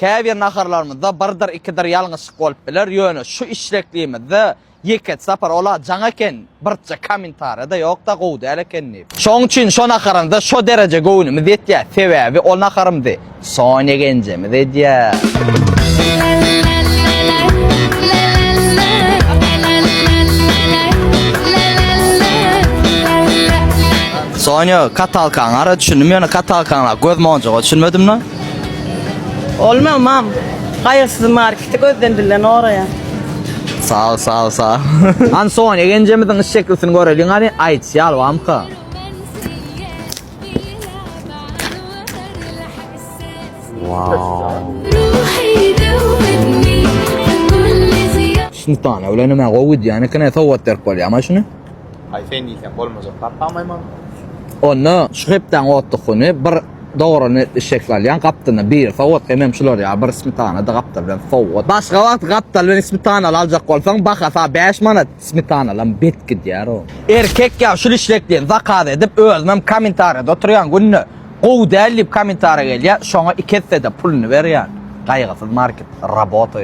Käbir naharlarymyzda birdir ikidir ýalňyşlyk bolup biler. Ýöne şu işlekliğimizde yeket sapar ola jaň eken birçe kommentarda ýok da gowdy ekenni. Şoň üçin şo naharymda şo derece gowunymyz ýetýär. Sebäbi ol naharymdy. Soňa genjemiz edýär. Soňa katalkan ara düşündim ýöne katalkanlar göz monjagy düşünmedimmi? Olmam mam. Gaýyrsız marketde gözlendilen oraya. Sağ ol. An Soňa genjemizin iş şeklisini görelim hani aýtýar wamka. Smitana öyle nime gowdy yani kene sowat derip bolýar ama şunu. Ay sen diýsen bolmasa tapamaýmam. Onu şu hepden otdygyny bir dogryny şeklalýan gapdyny bir sowat hemem şular ya bir smitana da gapda bilen sowat. Başga wagt gapda bilen smitana aljak bolsaň bahasa 5 manat smitana lan bet gidýär o. Erkek ya şu işlekden zakaz edip özüm kommentarda oturýan günni gowdy elip kommentar gelýär şoňa 2 sede pulny berýär. Gaýgysyz market rabota.